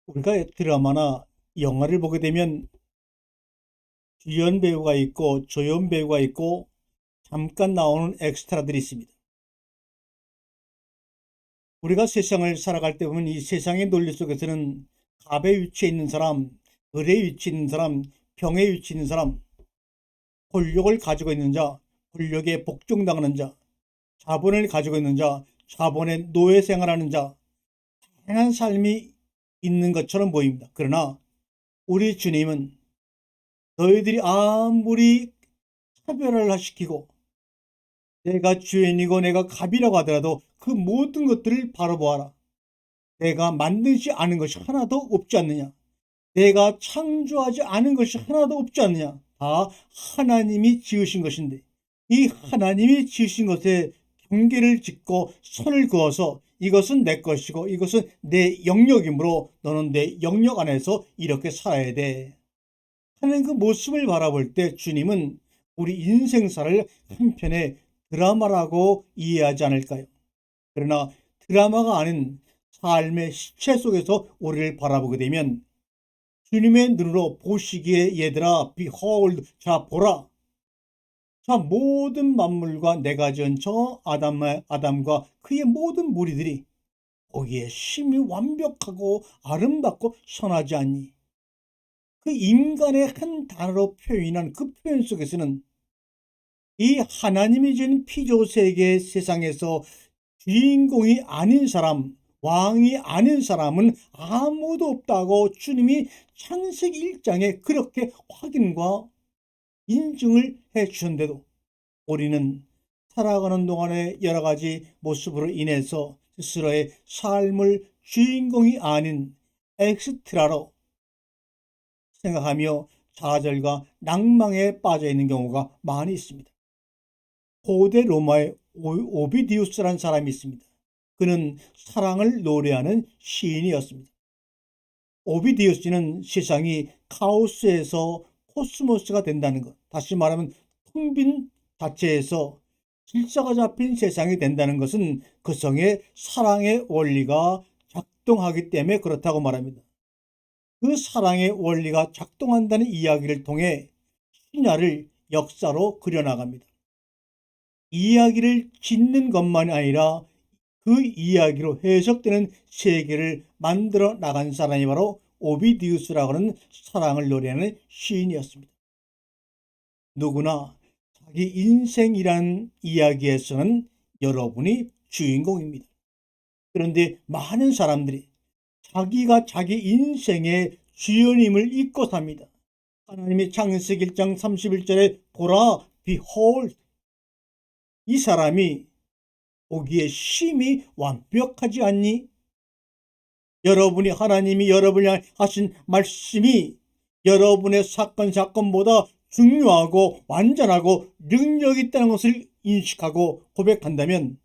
우리가 드라마나 영화를 보게 되면 주연 배우가 있고 조연 배우가 있고 잠깐 나오는 엑스트라들이 있습니다. 우리가 세상을 살아갈 때 보면 이 세상의 논리 속에서는 갑의 위치에 있는 사람, 을의 위치에 있는 사람, 병의 위치에 있는 사람, 권력을 가지고 있는 자, 권력에 복종당하는 자, 자본을 가지고 있는 자, 자본의 노예 생활하는 자, 다양한 삶이 있는 것처럼 보입니다. 그러나 우리 주님은 너희들이 아무리 차별을 시키고 내가 주인이고 내가 갑이라고 하더라도 그 모든 것들을 바로 보아라. 내가 만들지 않은 것이 하나도 없지 않느냐. 내가 창조하지 않은 것이 하나도 없지 않느냐. 다 하나님이 지으신 것인데 이 하나님이 지으신 것에 경계를 짓고 선을 그어서 이것은 내 것이고 이것은 내 영역이므로 너는 내 영역 안에서 이렇게 살아야 돼 하는 그 모습을 바라볼 때 주님은 우리 인생사를 한편의 드라마라고 이해하지 않을까요? 그러나 드라마가 아닌 삶의 실체 속에서 우리를 바라보게 되면 주님의 눈으로 보시기에 얘들아 behold 자 보라 자 모든 만물과 내가 지은 저 아담과 그의 모든 무리들이 거기에 심히 완벽하고 아름답고 선하지 않니. 그 인간의 한 단어로 표현한 그 표현 속에서는 이 하나님이 지은 피조세계 세상에서 주인공이 아닌 사람, 왕이 아닌 사람은 아무도 없다고 주님이 창세기 1장에 그렇게 확인과 인증을 해 주셨는데도 우리는 살아가는 동안에 여러 가지 모습으로 인해서 스스로의 삶을 주인공이 아닌 엑스트라로 생각하며 좌절과 낭망에 빠져 있는 경우가 많이 있습니다. 고대 로마의 오비디우스라는 사람이 있습니다. 그는 사랑을 노래하는 시인이었습니다. 오비디우스는 세상이 카오스에서 코스모스가 된다는 것, 다시 말하면 텅 빈 자체에서 질서가 잡힌 세상이 된다는 것은 그 성의 사랑의 원리가 작동하기 때문에 그렇다고 말합니다. 그 사랑의 원리가 작동한다는 이야기를 통해 신화를 역사로 그려나갑니다. 이야기를 짓는 것만이 아니라 그 이야기로 해석되는 세계를 만들어 나간 사람이 바로 오비디우스라고 하는 사랑을 노래하는 시인이었습니다. 누구나 자기 인생이라는 이야기에서는 여러분이 주인공입니다. 그런데 많은 사람들이 자기가 자기 인생의 주연임을 잊고 삽니다. 하나님이 창세기 1장 31절에 보라, behold 이 사람이 보기에 심히 완벽하지 않니? 여러분이 하나님이 여러분이 하신 말씀이 여러분의 사건보다 중요하고 완전하고 능력 있다는 것을 인식하고 고백한다면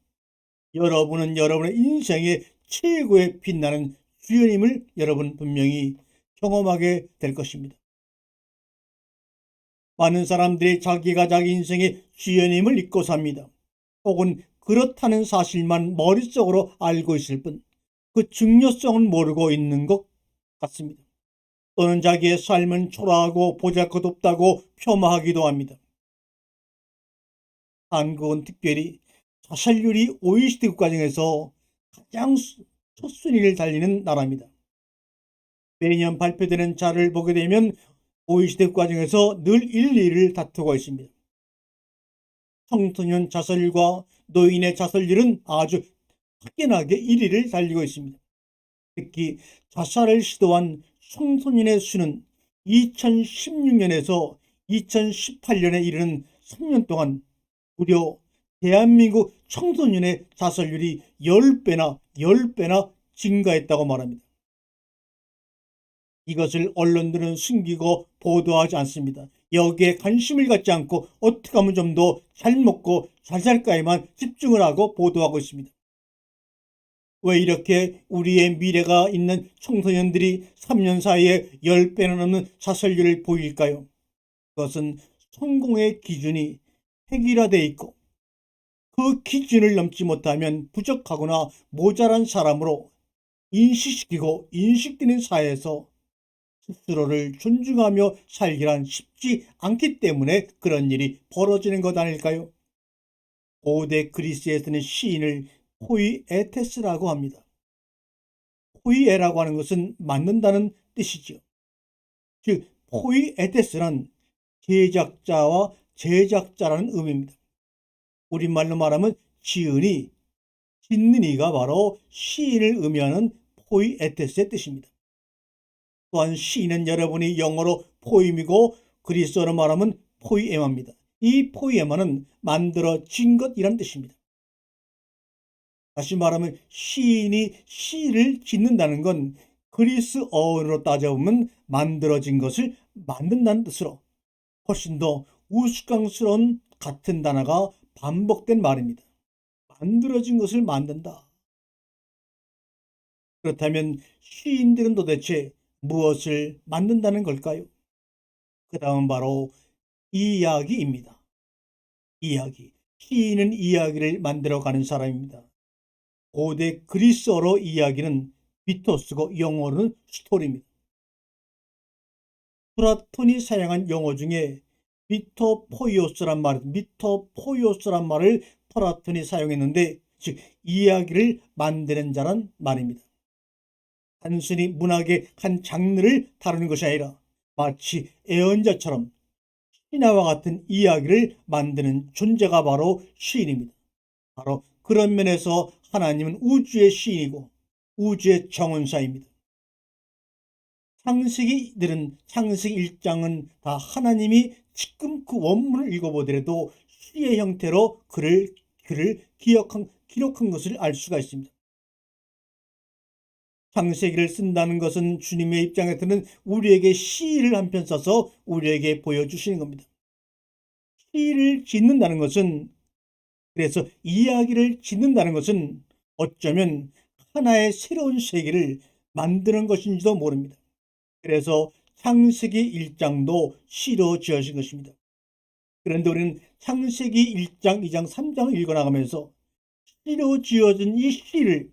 여러분은 여러분의 인생의 최고의 빛나는 주연임을 여러분 분명히 경험하게 될 것입니다. 많은 사람들이 자기가 자기 인생의 주연임을 잊고 삽니다. 혹은 그렇다는 사실만 머릿속으로 알고 있을 뿐 그 중요성은 모르고 있는 것 같습니다. 또는 자기의 삶은 초라하고 보잘것없다고 폄하하기도 합니다. 한국은 특별히 자살률이 OECD 국가 중에서 가장 첫순위를 달리는 나라입니다. 매년 발표되는 자료를 보게 되면 OECD 국가 중에서 늘 1, 2위를 다투고 있습니다. 청소년 자살률과 노인의 자살률은 아주 확연하게 1위를 달리고 있습니다. 특히 자살을 시도한 청소년의 수는 2016년에서 2018년에 이르는 3년 동안 무려 대한민국 청소년의 자살률이 10배나 증가했다고 말합니다. 이것을 언론들은 숨기고 보도하지 않습니다. 여기에 관심을 갖지 않고 어떻게 하면 좀 더 잘 먹고 잘 살까에만 집중을 하고 보도하고 있습니다. 왜 이렇게 우리의 미래가 있는 청소년들이 3년 사이에 10배나 넘는 자살률을 보일까요? 그것은 성공의 기준이 획일화되어 있고 그 기준을 넘지 못하면 부족하거나 모자란 사람으로 인식시키고 인식되는 사회에서 스스로를 존중하며 살기란 쉽지 않기 때문에 그런 일이 벌어지는 것 아닐까요? 고대 그리스에서는 시인을 포이에테스라고 합니다. 포이에라고 하는 것은 만든다는 뜻이죠. 즉 포이에테스는 제작자와 제작자라는 의미입니다. 우리말로 말하면 지은이, 짓는 이가 바로 시인을 의미하는 포이에테스의 뜻입니다. 또한 시인은 여러분이 영어로 포임이고 그리스어로 말하면 포이에마입니다. 이 포이에마는 만들어진 것이란 뜻입니다. 다시 말하면 시인이 시를 짓는다는 건 그리스 어원으로 따져보면 만들어진 것을 만든다는 뜻으로 훨씬 더 우스꽝스러운 같은 단어가 반복된 말입니다. 만들어진 것을 만든다. 그렇다면 시인들은 도대체 무엇을 만든다는 걸까요? 그 다음은 바로 이야기입니다. 이야기. 시인은 이야기를 만들어가는 사람입니다. 고대 그리스어로 이야기는 미토스고 영어로는 스토리입니다. 플라톤이 사용한 용어 중에 미토포이오스란 말을 플라톤이 사용했는데, 즉 이야기를 만드는 자란 말입니다. 단순히 문학의 한 장르를 다루는 것이 아니라 마치 애언자처럼 신화와 같은 이야기를 만드는 존재가 바로 시인입니다. 바로 그런 면에서 하나님은 우주의 시인이고 우주의 정원사입니다. 창세기 1장은 다 하나님이 지금 그 원문을 읽어보더라도 시의 형태로 글을 기록한 것을 알 수가 있습니다. 창세기를 쓴다는 것은 주님의 입장에서는 우리에게 시를 한 편 써서 우리에게 보여주시는 겁니다. 시를 짓는다는 것은, 그래서 이야기를 짓는다는 것은 어쩌면 하나의 새로운 세계를 만드는 것인지도 모릅니다. 그래서 창세기 1장도 시로 지어진 것입니다. 그런데 우리는 창세기 1장, 2장, 3장을 읽어나가면서 시로 지어진 이 시를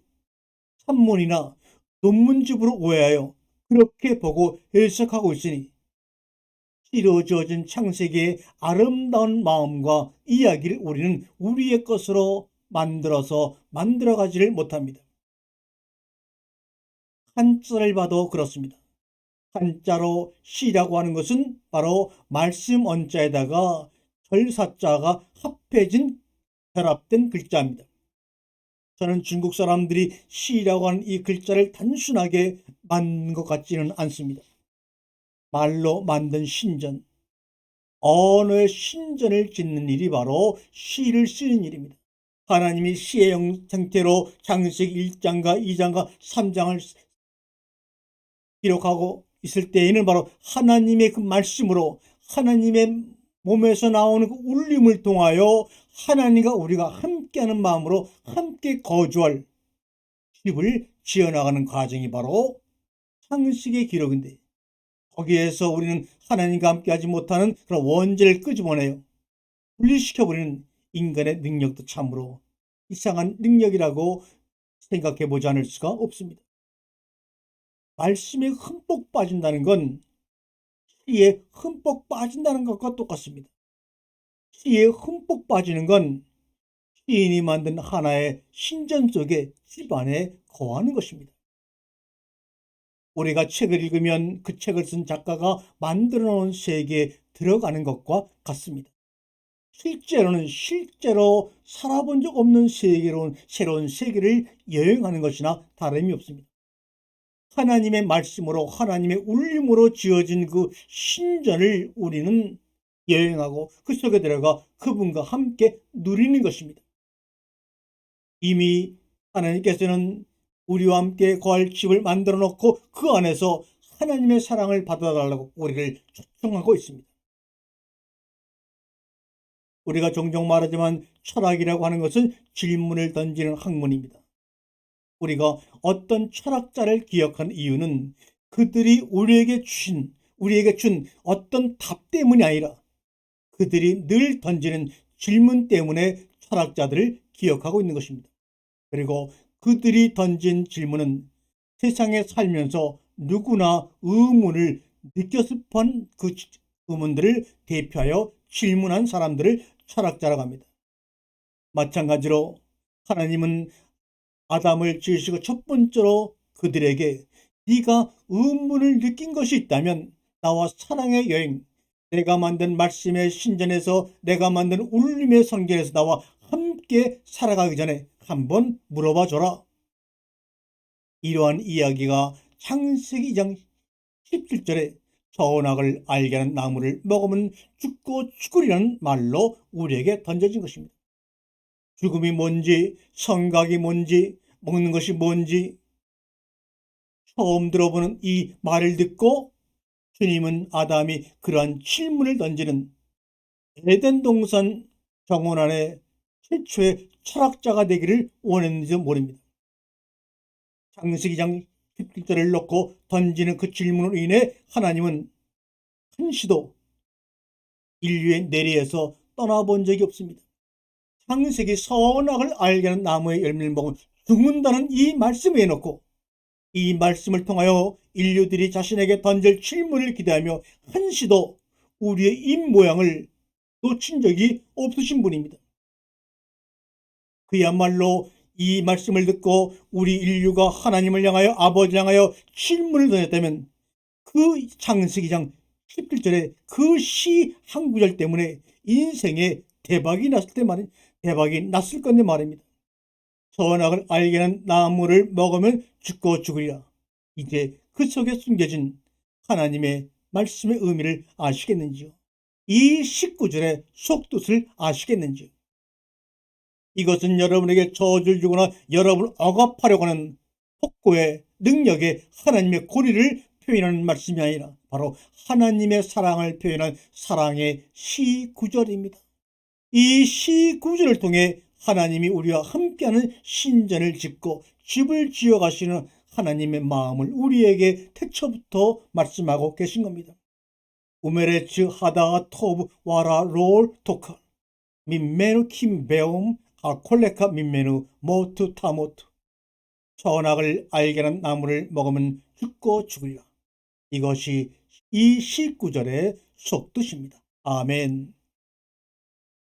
산문이나 논문집으로 오해하여 그렇게 보고 해석하고 있으니 시로 지어진 창세기의 아름다운 마음과 이야기를 우리는 우리의 것으로 만들어가지를 못합니다. 한자를 봐도 그렇습니다. 한자로 시라고 하는 것은 바로 말씀 언자에다가 절사자가 합해진 결합된 글자입니다. 저는 중국 사람들이 시라고 하는 이 글자를 단순하게 만든 것 같지는 않습니다. 말로 만든 신전, 언어의 신전을 짓는 일이 바로 시를 쓰는 일입니다. 하나님이 시의 형태로 창세기 1장과 2장과 3장을 기록하고 있을 때에는 바로 하나님의 그 말씀으로 하나님의 몸에서 나오는 그 울림을 통하여 하나님과 우리가 함께하는 마음으로 함께 거주할 집을 지어나가는 과정이 바로 창세기의 기록인데, 거기에서 우리는 하나님과 함께하지 못하는 그런 원죄를 끄집어내요 분리시켜버리는 인간의 능력도 참으로 이상한 능력이라고 생각해 보지 않을 수가 없습니다. 말씀에 흠뻑 빠진다는 건 시에 흠뻑 빠진다는 것과 똑같습니다. 시에 흠뻑 빠지는 건 시인이 만든 하나의 신전 속에 집 안에 거하는 것입니다. 우리가 책을 읽으면 그 책을 쓴 작가가 만들어 놓은 세계에 들어가는 것과 같습니다. 실제로 살아본 적 없는 세계로 새로운 세계를 여행하는 것이나 다름이 없습니다. 하나님의 말씀으로 하나님의 울림으로 지어진 그 신전을 우리는 여행하고 그 속에 들어가 그분과 함께 누리는 것입니다. 이미 하나님께서는 우리와 함께 거할 집을 만들어 놓고 그 안에서 하나님의 사랑을 받아달라고 우리를 초청하고 있습니다. 우리가 종종 말하지만 철학이라고 하는 것은 질문을 던지는 학문입니다. 우리가 어떤 철학자를 기억한 이유는 그들이 우리에게 준 어떤 답 때문이 아니라 그들이 늘 던지는 질문 때문에 철학자들을 기억하고 있는 것입니다. 그리고 그들이 던진 질문은 세상에 살면서 누구나 의문을 느꼈을 뻔한 그 의문들을 대표하여 질문한 사람들을 철학자라고 합니다. 마찬가지로 하나님은 아담을 지으시고 첫 번째로 그들에게 네가 의문을 느낀 것이 있다면 나와 사랑의 여행, 내가 만든 말씀의 신전에서 내가 만든 울림의 성전에서 나와 함께 살아가기 전에 한번 물어봐 줘라. 이러한 이야기가 창세기 2장 17절에 선악을 알게 하는 나무를 먹으면 죽고 죽으리라는 말로 우리에게 던져진 것입니다. 죽음이 뭔지, 성각이 뭔지, 먹는 것이 뭔지 처음 들어보는 이 말을 듣고 주님은 아담이 그러한 질문을 던지는 에덴 동산 정원 안에 최초의 철학자가 되기를 원했는지도 모릅니다. 창세기 2장 17절을 놓고 던지는 그 질문으로 인해 하나님은 한시도 인류의 내리에서 떠나본 적이 없습니다. 창세기 선악을 알게 하는 나무의 열매를 먹으면 죽는다는 이 말씀을 해놓고 이 말씀을 통하여 인류들이 자신에게 던질 질문을 기대하며 한시도 우리의 입모양을 놓친 적이 없으신 분입니다. 그야말로 이 말씀을 듣고 우리 인류가 하나님을 향하여 아버지를 향하여 질문을 던졌다면 그 창세기 2장 17절에 그 시 한 구절 때문에 인생에 대박이 났을 건데 말입니다. 선악을 알게 하는 나무를 먹으면 죽고 죽으리라. 이제 그 속에 숨겨진 하나님의 말씀의 의미를 아시겠는지요? 이 19절의 속뜻을 아시겠는지요? 이것은 여러분에게 저주를 주거나 여러분을 억압하려고 하는 폭고의 능력의 하나님의 고리를 표현하는 말씀이 아니라 바로 하나님의 사랑을 표현한 사랑의 시구절입니다. 이 시구절을 통해 하나님이 우리와 함께하는 신전을 짓고 집을 지어가시는 하나님의 마음을 우리에게 태초부터 말씀하고 계신 겁니다. 우메레츠 하다가 토브 와라 롤 토카 민메누 킴베옴 아콜레카 민메누 모투 타모투 선악을 알게 하는 나무를 먹으면 죽고 죽으리라. 이것이 이 19절의 속뜻입니다. 아멘.